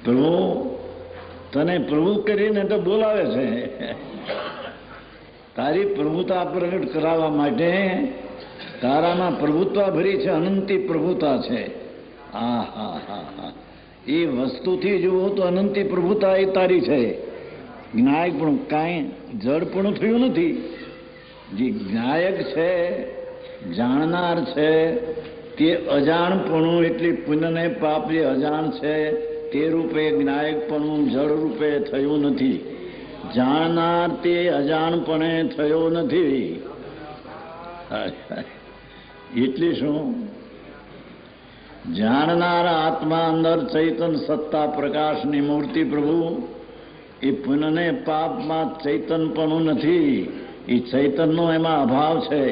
પ્રભુ તને પ્રભુ કરીને તો બોલાવે છે. તારી પ્રભુતા પ્રગટ કરાવવા માટે તારામાં પ્રભુત્વ ભરી છે, અનંતી પ્રભુતા છે. હા હા હા હા, એ વસ્તુથી જુઓ તો અનંતી પ્રભુતા એ તારી છે. જ્ઞાયક પણ કાંઈ જડ પણ થયું નથી. જે જ્ઞાયક છે, જાણનાર છે, તે અજાણપણું એટલે પુણ્યને પાપ જે અજાણ છે તે રૂપે જ્ઞાયકપણું જળ રૂપે થયું નથી. જાણનાર તે અજાણપણે થયો નથી. એટલે શું? જાણનાર આત્મા અંદર ચૈતન સત્તા પ્રકાશની મૂર્તિ પ્રભુ એ પુનઃને પાપમાં ચૈતનપણું નથી. એ ચૈતનનો એમાં અભાવ છે.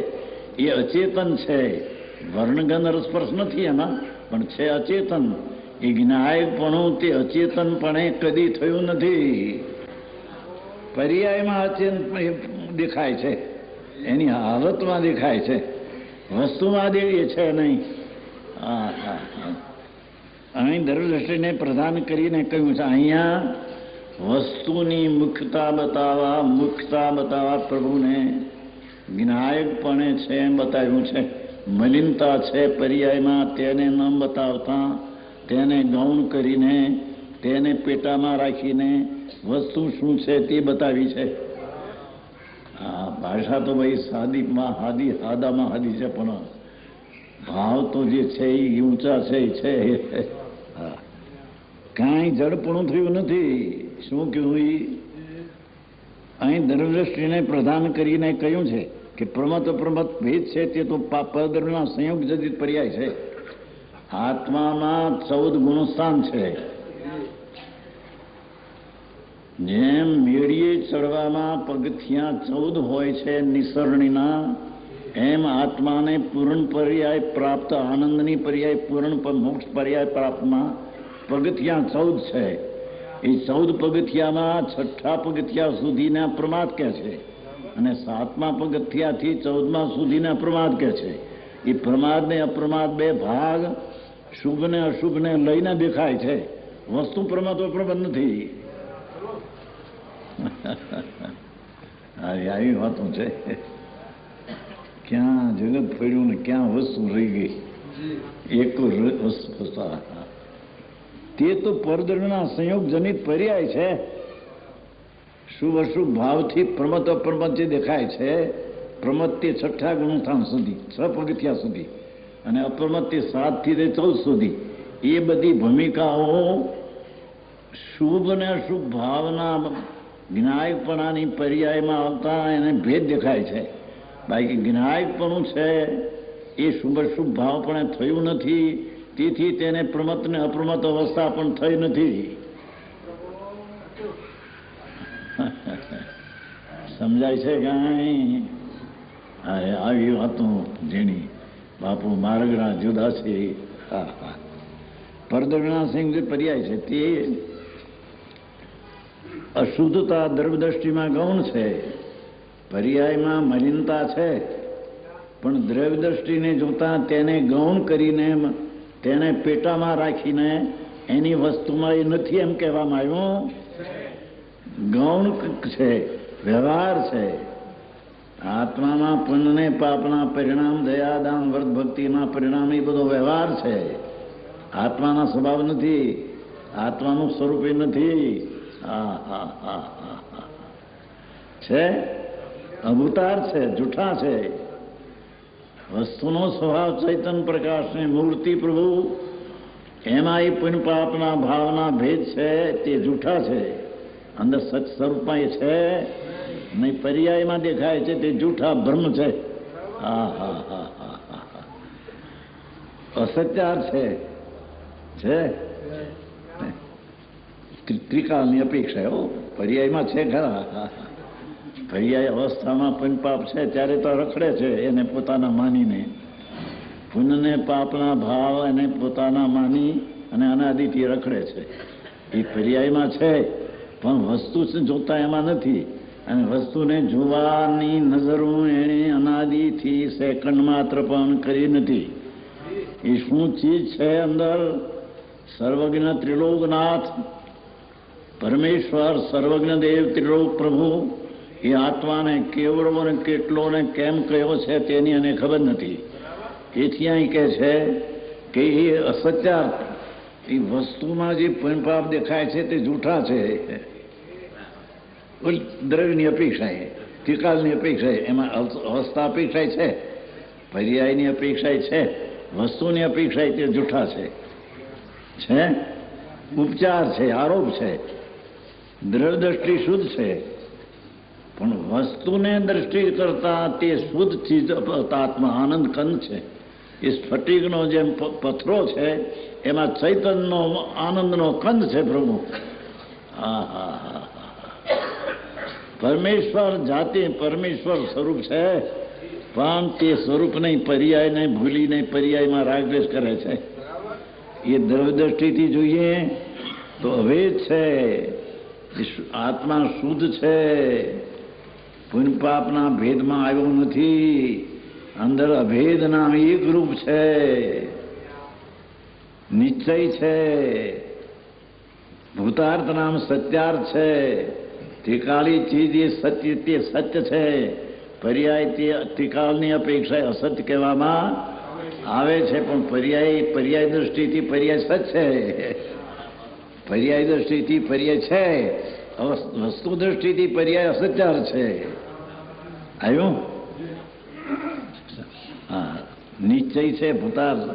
એ અચેતન છે. વર્ણગંધ રસસ્પર્શ નથી એમાં, પણ છે અચેતન. એ જ્ઞાયકપણું તે અચેતનપણે કદી થયું નથી. પર્યાયમાં અચેતન દેખાય છે, એની હાલતમાં દેખાય છે, વસ્તુમાં એ છે નહીં. હા હા હા, અહીં દર્શને પ્રદાન કરીને કહ્યું છે, અહીંયા વસ્તુની મુખ્યતા બતાવવા પ્રભુને જ્ઞાયકપણે છે એમ બતાવ્યું છે. મલિનતા છે પર્યાયમાં, તેને ન બતાવતા તેને ગૌણ કરીને તેને પેટામાં રાખીને વસ્તુ શું છે તે બતાવી છે. આ ભાષા તો ભાઈ સાદીમાં હાદામાં હાદી છે, પણ ભાવ તો જે છે એ ઊંચા છે એ છે. હા, કાંઈ જડપણું થયું નથી. શું કહ્યું? એ અહીં દર્વદ્રષ્ટિને પ્રદાન કરીને કહ્યું છે કે પ્રમત અપ્રમત ભેદ છે તે તો પદના સંયોગ જડિત પર્યાય છે. આત્મામાં 14 ગુણસ્થાન છે. જેમ મેળીએ ચડવામાં પગથિયાં 14 હોય છે નિસરણીના, એમ આત્માને પૂર્ણ પર્યાય પ્રાપ્ત, આનંદની પર્યાય પૂર્ણ મોક્ષ પર્યાય પ્રાપ્તમાં પગથિયાં 14 છે. એ 14 પગથિયામાં 6થા પગથિયા સુધીના પ્રમાદ કહે છે, અને 7મા પગથિયાથી 14મા સુધીના પ્રમાદ કહે છે. એ પ્રમાદ ને અપ્રમાદ બે ભાગ શુભ ને અશુભને લઈને દેખાય છે. વસ્તુ પ્રમાદ અપ્રમાદ નથી. આવી વાતો છે. ક્યાં જગત પડ્યું ને ક્યાં વસ્તુ રહી ગઈ. એક વસ્તુ તે તો પરદળના સંયોગજનિત પર્યાય છે. શુભ અશુભ ભાવથી પ્રમત અપ્રમત જે દેખાય છે, પ્રમત તે 6થા ગુણસ્થાન સુધી 6 પગથિયા સુધી, અને અપ્રમત તે 7 થી 14 સુધી. એ બધી ભૂમિકાઓ શુભ અને અશુભ ભાવના જ્ઞાયકપણાની પર્યાયમાં આવતા એને ભેદ દેખાય છે. બાકી જ્ઞાયકપણું છે એ શુભ અશુભ ભાવ પણ થયું નથી. તેથી તેને પ્રમત ને અપ્રમત અવસ્થા પણ થઈ નથી. સમજાય છે કાંઈ? આવી વાતો જેની બાપુ માર્ગના જુદા છે. હા હા, પરદળના સિંહ જે પર્યાય છે તે અશુદ્ધતા દ્રવ્યદ્રષ્ટિમાં ગૌણ છે. પર્યાયમાં મલિનતા છે, પણ દ્રવ્યદ્રષ્ટિને જોતા તેને ગૌણ કરીને તેને પેટામાં રાખીને એની વસ્તુમાં એ નથી એમ કહેવામાં આવ્યું. ગૌણ છે, વ્યવહાર છે. આત્મામાં પુણ્યને પાપના પરિણામ, દયા દાન વ્રત ભક્તિના પરિણામ એ બધો વ્યવહાર છે. આત્માના સ્વભાવ નથી, આત્માનું સ્વરૂપ એ નથી. હા હા હા હા, છે અવતાર છે, જૂઠા છે. વસ્તુનો સ્વભાવ ચૈતન પ્રકાશની મૂર્તિ પ્રભુ, એમાં એ પુણ્ય પાપના ભાવના ભેદ છે તે જૂઠા છે. અંદર સચ સ્વરૂપમાં એ છે નહીં, પર્યાયમાં દેખાય છે તે જૂઠા ભ્રમ છે. હા હા હા હા હા, અસત્યાર છે. ત્રિકાળની અપેક્ષા હો, પર્યાયમાં છે ખરા. પર્યાય અવસ્થામાં પુણ્ય પાપ છે ત્યારે તો રખડે છે એને પોતાના માનીને. પુણ્યને પાપના ભાવ એને પોતાના માની અને અનાદિથી રખડે છે. એ પર્યાયમાં છે, પણ વસ્તુ જોતા એમાં નથી. અને વસ્તુને જોવાની નજરો એણે અનાદિથી સેકન્ડ માત્ર પણ કરી નથી. એ શું ચીજ છે અંદર સર્વજ્ઞ ત્રિલોકનાથ પરમેશ્વર સર્વજ્ઞ દેવ ત્રિલોક પ્રભુ એ આત્માને કેવડો ને કેટલો ને કેમ કયો છે તેની એને ખબર નથી. એથી અહીં કહે છે કે એ અસત્યાર્થ, એ વસ્તુમાં જે પુણ્યપાપ દેખાય છે તે જૂઠા છે. દ્રવ્યની અપેક્ષાએ, ત્રિકાળની અપેક્ષાએ, એમાં અવસ્થા અપેક્ષાય છે, પર્યાયની અપેક્ષાય છે, વસ્તુની અપેક્ષાય તે જૂઠા છે. ઉપચાર છે, આરોપ છે. દ્રવ્ય દ્રષ્ટિ શુદ્ધ છે, પણ વસ્તુને દ્રષ્ટિ કરતા તે શુદ્ધ ચીજ આત્મા આનંદ કંદ છે. એ સ્ફટિકનો જેમ પથરો છે એમાં ચૈતન્યનો આનંદનો કંદ છે પ્રભુ. પરમેશ્વર જાતિ પરમેશ્વર સ્વરૂપ છે, પણ તે સ્વરૂપ નહીં, પર્યાયને ભૂલીને પર્યાયમાં રાગદ્વેષ કરે છે. એ દ્રવ્ય દ્રષ્ટિથી જોઈએ તો અભેદ છે, આત્મા શુદ્ધ છે, પુણ્ય પાપના ભેદમાં આવ્યો નથી, અંદર અભેદના એક રૂપ છે, નિશ્ચય છે, ભૂતાર્થ નામ સત્યાર્થ છે, ત્રિકાળી ચીજ એ સત્ય તે સત્ય છે, પર્યાય તે ત્રિકાળની અપેક્ષા અસત્ય કહેવામાં આવે છે, પણ પર્યાય દ્રષ્ટિથી પર્યાય સત્ય છે, પર્યાય દ્રષ્ટિથી પર્યાય છે, વસ્તુ દ્રષ્ટિથી પર્યાય અસત્યાર છે. આવ્યું? હા, નિશ્ચય છે ભૂતાર્થ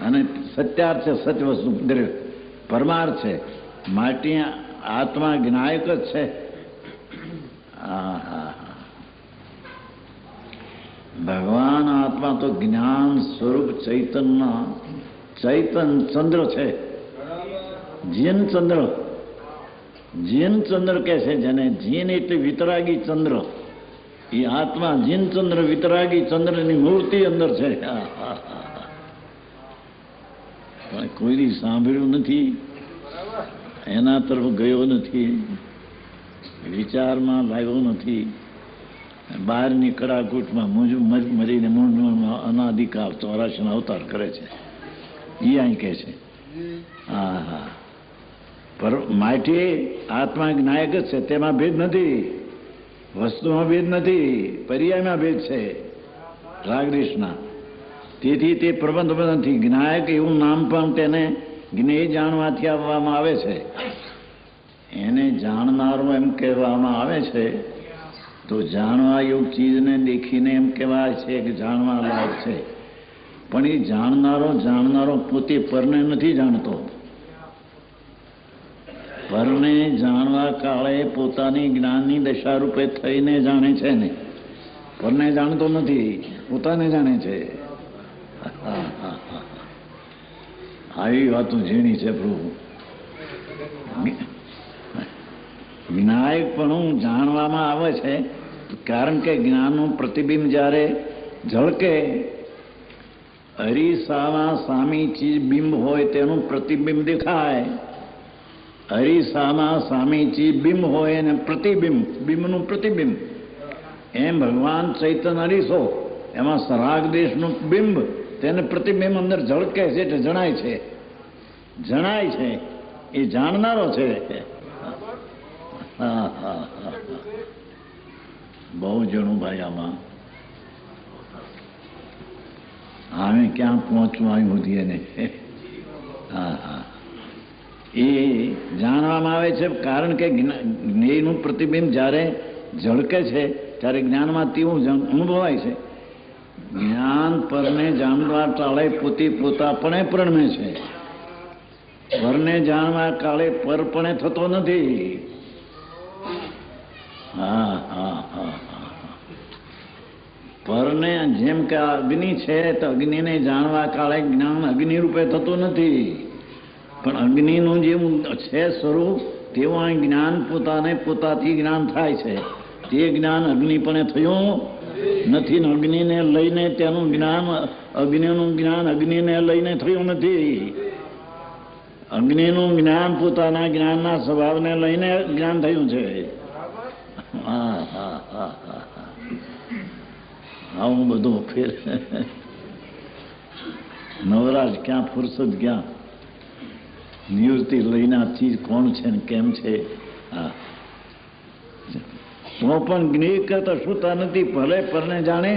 અને સત્યાર્થ છે, સત્ય વસ્તુ પરમાર્થ છે. માટે આત્મા જ્ઞાયક જ છે. ભગવાન આત્મા તો જ્ઞાન સ્વરૂપ ચૈતન્ય ચંદ્ર છે. જીન ચંદ્ર કહે છે જેને. જીન એટલે વિતરાગી ચંદ્ર. એ આત્મા જીન ચંદ્ર વિતરાગી ચંદ્રની મૂર્તિ અંદર છે. પણ કોઈ સાંભળ્યું નથી, એના તરફ ગયો નથી, વિચારમાં લાવ્યો નથી. બહારની કડાકૂટમાં મરીને મૂંઝવણમાં અનાધિકાર 84 અવતાર કરે છે. એ અહીં કહે છે. પર માટે આત્મા જ્ઞાયક જ છે, તેમાં ભેદ નથી, વસ્તુમાં ભેદ નથી, પર્યાયમાં ભેદ છે રાગદ્વેષના. તેથી તે પ્રબંધ નથી. જ્ઞાયક એવું નામ પણ તેને જ્ઞેય જાણવાથી આપવામાં આવે છે. એને જાણનારો એમ કહેવામાં આવે છે. તો જાણવા યોગ ચીજને દેખીને એમ કહેવાય છે કે જાણવા લાયક છે. પણ એ જાણનારો પોતે પરને નથી જાણતો. પરને જાણવા કાળે પોતાની જ્ઞાનની દશા રૂપે થઈને જાણે છે ને, પરને જાણતો નથી, પોતાને જાણે છે. આવી વાતો ઝીણી છે પ્રભુ. વિનાયક પણ જાણવામાં આવે છે, કારણ કે જ્ઞાનનું પ્રતિબિંબ જ્યારે ઝળકે, અરીસામાં સામી ચીજ બિંબ હોય તેનું પ્રતિબિંબ દેખાય. અરીસામાં સામી ચીજ બિંબ હોય અને પ્રતિબિંબ, બિંબનું પ્રતિબિંબ. એમ ભગવાન ચૈતન્ય અરીસો, એમાં રાગ દેશનું બિંબ, તેને પ્રતિબિંબ અંદર ઝળકે છે એટલે જણાય છે. એ જાણનારો છે. બહુ જણું ભાઈ આમાં. હવે ક્યાં પહોંચવું આવ્યું હતી એને. એ જાણવામાં આવે છે, કારણ કે જ્ઞેયનું પ્રતિબિંબ જ્યારે ઝળકે છે ત્યારે જ્ઞાનમાં તેવું અનુભવાય છે. જ્ઞાન પરને જાણવા કાળે પોતાપણે પ્રણમે છે. પરને જાણવા કાળે પરપણે થતો નથી. પરને જેમ કે અગ્નિ છે તો અગ્નિને જાણવા કાળે જ્ઞાન અગ્નિ રૂપે થતું નથી. પણ અગ્નિનું જેવું છે સ્વરૂપ, તેવું અહીં જ્ઞાન પોતાથી જ્ઞાન થાય છે. તે જ્ઞાન અગ્નિપણે થયું નથી. અગ્નિને લઈને તેનું જ્ઞાન, અગ્નિનું જ્ઞાન અગ્નિને લઈને થયું નથી. અગ્નિનું જ્ઞાન પોતાના જ્ઞાનના સ્વભાવને લઈને જ્ઞાન થયું છે. આવું બધું ફેર. નવરાજ ક્યાં, ફુરસદ ક્યાં. નિવૃત્તિ લઈને આ ચીજ કોણ છે ને કેમ છે. હા, તો પણ જ્ઞેય કરતા શુતા નથી. ભલે પરને જાણે,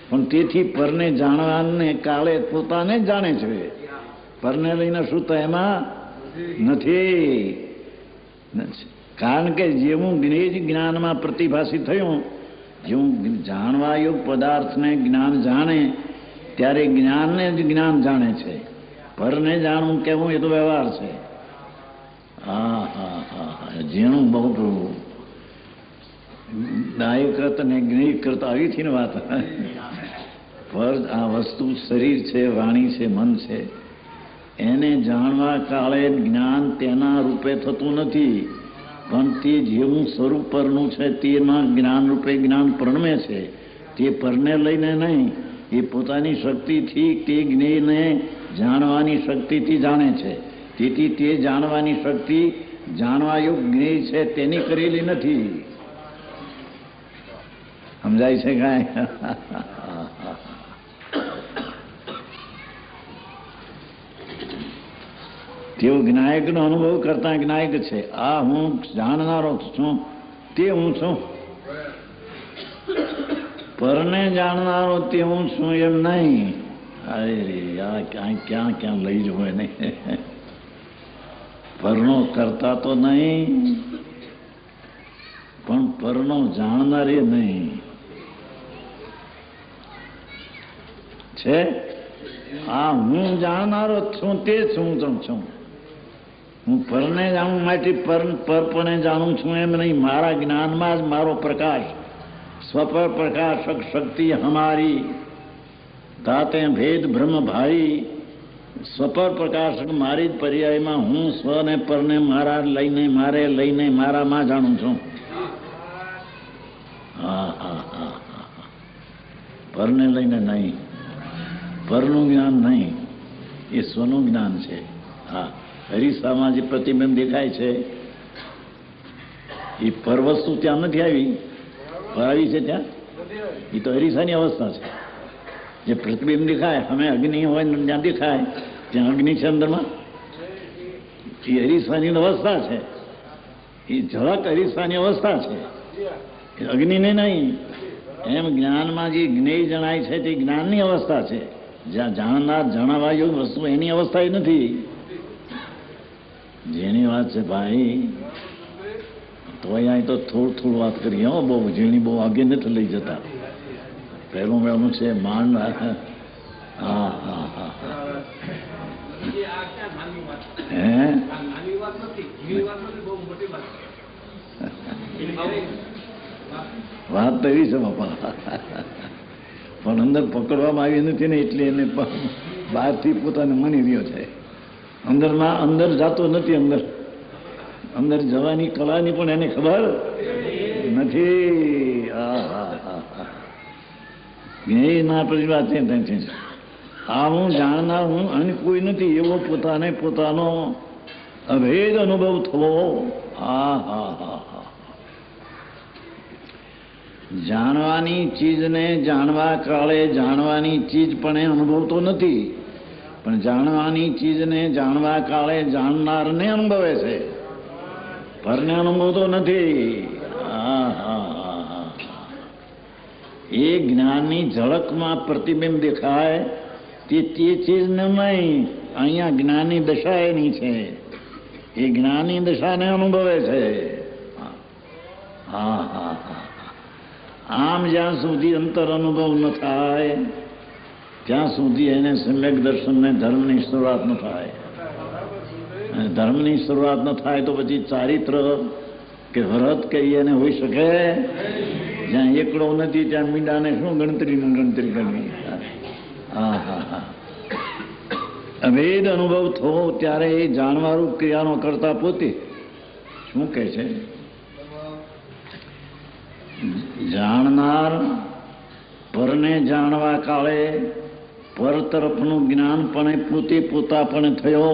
પણ તેથી પરને જાણવાને કાળે પોતાને જ જાણે છે. પરને લઈને શુતા એમાં નથી. કારણ કે જેવું જ્ઞેય જ્ઞાનમાં પ્રતિભાષી થયું, જેવું જાણવા યોગ પદાર્થને જ્ઞાન જાણે ત્યારે જ્ઞાનને જ જ્ઞાન જાણે છે. પરને જાણવું કેવું એ તો વ્યવહાર છે. હા હા હા હા, જેનું બહુ પ્રભુ દાયકૃત અને જ્ઞેયકૃત આવી થી ને વાત. પર આ વસ્તુ શરીર છે, વાણી છે, મન છે, એને જાણવા કાળે જ્ઞાન તેના રૂપે થતું નથી, પણ તે જેવું સ્વરૂપ પરનું છે તેમાં જ્ઞાન રૂપે જ્ઞાન પરણમે છે. તે પરને લઈને નહીં, એ પોતાની શક્તિથી તે જ્ઞેયને જાણવાની શક્તિથી જાણે છે. તેથી તે જાણવાની શક્તિ જાણવા યોગ જ્ઞેય છે તેની કરેલી નથી. સમજાય છે કાંઈ? તેઓ જ્ઞાયકનો અનુભવ કરતા જ્ઞાયક છે. આ હું જાણનારો છું તે હું છું. પરને જાણનારો તે હું છું એમ નહીં. અરે આ ક્યાં ક્યાં લઈ જવું એને. પરનો કરતા તો નહીં, પણ પરનો જાણનાર એ નહીં છે. આ હું જાણનારો છું તે છું છું. હું પરને જાણું માટે પરપણે જાણું છું એમ નહીં. મારા જ્ઞાનમાં જ મારો પ્રકાશ, સ્વપર પ્રકાશક શક્તિ હમારી તાતે ભેદ બ્રહ્મ ભાઈ. સ્વપર પ્રકાશક મારી જ પર્યાયમાં હું સ્વ ને પરને મારા લઈને મારે લઈને મારામાં જાણું છું. હા હા હા હા, પરને લઈને નહીં. પરનું જ્ઞાન નહીં, એ સ્વનું જ્ઞાન છે. હા, હરીસામાં જે પ્રતિબિંબ દેખાય છે એ પર વસ્તુ ત્યાં નથી આવી. પર આવી છે ત્યાં, એ તો હરીસાની અવસ્થા છે. જે પ્રતિબિંબ દેખાય, અમે અગ્નિ હોય ત્યાં દેખાય, ત્યાં અગ્નિ છે અંદરમાં, એ હરીસાની અવસ્થા છે. એ ઝળક હરીસાની અવસ્થા છે, એ અગ્નિને નહીં. એમ જ્ઞાનમાં જે જ્ઞેય જણાય છે તે જ્ઞાનની અવસ્થા છે. જ્યાં જાણનાર જાણવા યોગ્ય વસ્તુ એની અવસ્થા એ નથી. જેની વાત છે ભાઈ, તો અહીંયા તો થોડું વાત કરીએ. હો, બહુ ઝીણી બહુ આગે નથી લઈ જતા. પહેલું મેળવું છે માંડ. હા હા હા, હે વાત તો એવી છે બાપા, પણ અંદર પકડવામાં આવી નથી ને એટલે એને બહારથી પોતાને માની રહ્યો છે. અંદર જાતો નથી. અંદર જવાની કલાની પણ એને ખબર નથી. હા હા હા હા, એ ના પછી વાત છે. આ હું જાણનાર હું અને કોઈ નથી એવો પોતાને પોતાનો અભેદ અનુભવ થવો. હા હા હા હા, જાણવાની ચીજને જાણવા કાળે જાણવાની ચીજ પણ અનુભવતો નથી, પણ જાણવાની ચીજને જાણવા કાળે જાણનારને અનુભવે છે. પરને અનુભવતો નથી. હા હા હા હા, એ જ્ઞાનની ઝળકમાં પ્રતિબિંબ દેખાય તે ચીજને નહીં. અહીંયા જ્ઞાનની દશા એની છે, એ જ્ઞાનની દશાને અનુભવે છે. હા હા હા, આમ જ્યાં સુધી અંતર અનુભવ ન થાય ત્યાં સુધી એને સમ્યક દર્શનને ધર્મની શરૂઆત ન થાય. અને ધર્મની શરૂઆત ન થાય તો પછી ચારિત્ર કે વ્રત કે એને હોઈ શકે. જ્યાં એકડો નથી ત્યાં મીંડાને શું ગણતરી કરવી. હા હા હા, અભેદ અનુભવ થવો ત્યારે એ જાણવારૂપ ક્રિયાનો કરતા પોતે શું કહે છે? જાણનાર પરને જાણવા કાળે પર તરફનું જ્ઞાન પણ પોતે પોતાપણે થયો.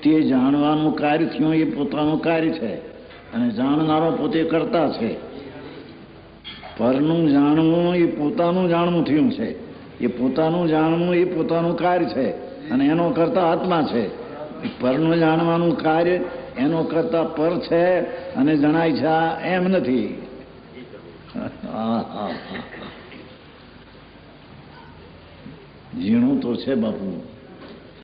તે જાણવાનું કાર્ય થયું એ પોતાનું કાર્ય છે, અને જાણનારો પોતે કરતા છે. પરનું જાણવું એ પોતાનું જાણવું થયું છે. એ પોતાનું જાણવું એ પોતાનું કાર્ય છે, અને એનો કરતા આત્મા છે. પરનું જાણવાનું કાર્ય એનો કરતા પર છે અને જણાય છે આ એમ નથી. ઝીણું તો છે બાપુ.